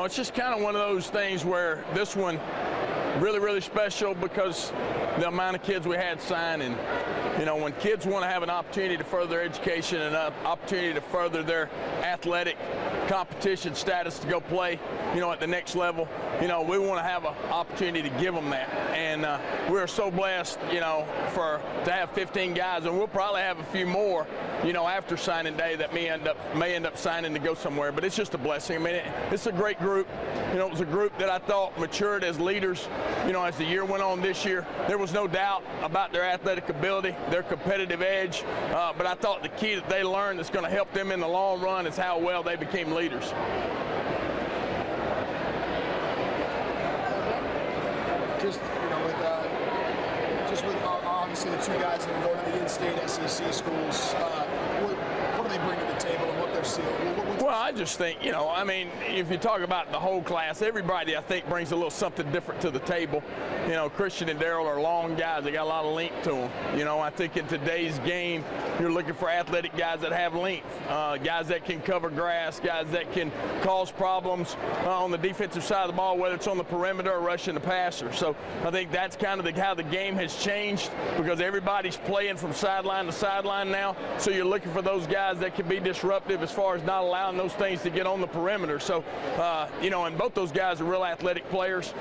it's just kind of one of those things where this one really, really special because the amount of kids we had sign. And, when kids want to have an opportunity to further their education and an opportunity to further their athletic competition status to go play, at the next level, we want to have an opportunity to give them that. And we're so blessed, to have 15 guys, and we'll probably have a few more, after signing day that may end up signing to go somewhere. But it's just a blessing. I mean, it's a great group. It was a group that I thought matured as leaders, as the year went on this year. There was no doubt about their athletic ability, their competitive edge, but I thought the key that they learned that's going to help them in the long run is how well they became leaders. With obviously the two guys that are going to the in-state SEC schools, what do they bring to the table and what they're seeing? Well, I just think, if you talk about the whole class, everybody, I think, brings a little something different to the table. Christian and Darryl are long guys. They got a lot of length to them. I think in today's game, you're looking for athletic guys that have length, guys that can cover grass, guys that can cause problems on the defensive side of the ball, whether it's on the perimeter or rushing the passer. So I think that's kind of how the game has changed because everybody's playing from sideline to sideline now. So you're looking for those guys that can be disruptive as far as not allowing those things to get on the perimeter. So, and both those guys are real athletic players.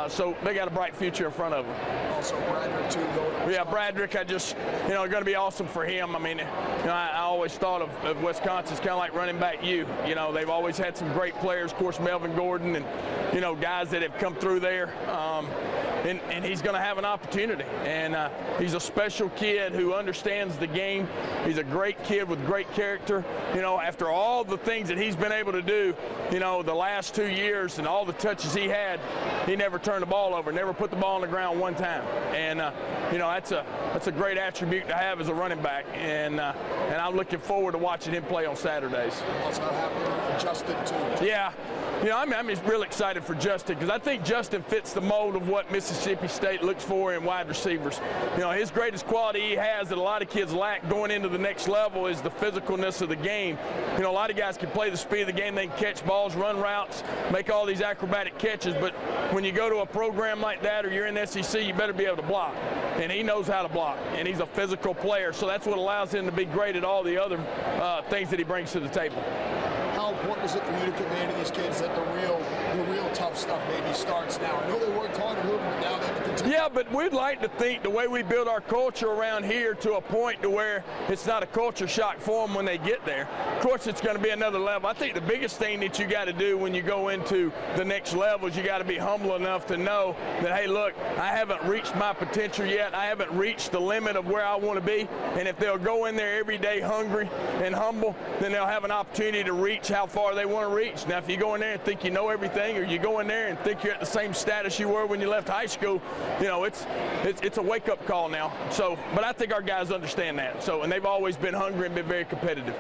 So they got a bright future in front of them. Also, Bradrick, too, going. Yeah, Bradrick, going to be awesome for him. I mean, I always thought of Wisconsin's kind of like running back U. They've always had some great players, of course, Melvin Gordon and, guys that have come through there. And he's going to have an opportunity. And he's a special kid who understands the game. He's a great kid with great character. After all the things that he's been able to do, the last 2 years and all the touches he had, he never turned the ball over, never put the ball on the ground one time. And, that's a great attribute to have as a running back. And I'm looking forward to watching him play on Saturdays. Also happening for Justin, too. Yeah. I'm real excited for Justin because I think Justin fits the mold of what Mississippi State looks for in wide receivers. His greatest quality he has that a lot of kids lack going into the next level is the physicalness of the game. A lot of guys can play the speed of the game. They can catch balls, run routes, make all these acrobatic catches. But when you go to a program like that or you're in the SEC, you better be able to block. And he knows how to block. And he's a physical player. So that's what allows him to be great at all the other things that he brings to the table. How important is it for you to convey to these kids that the real tough stuff maybe starts now? I know they worked hard at Hoover, but now they have to continue. Yeah, but we'd like to think the way we build our culture around here to a point to where it's not a culture shock for them when they get there. Of course, it's going to be another level. I think the biggest thing that you got to do when you go into the next level is you got to be humble enough to know that, hey, look, I haven't reached my potential yet. I haven't reached the limit of where I want to be. And if they'll go in there every day hungry and humble, then they'll have an opportunity to reach how far they want to reach. Now, if you go in there and think you know everything, or you go in there and think you're at the same status you were when you left high school, it's a wake-up call now. So, but I think our guys understand that. So, and they've always been hungry and been very competitive.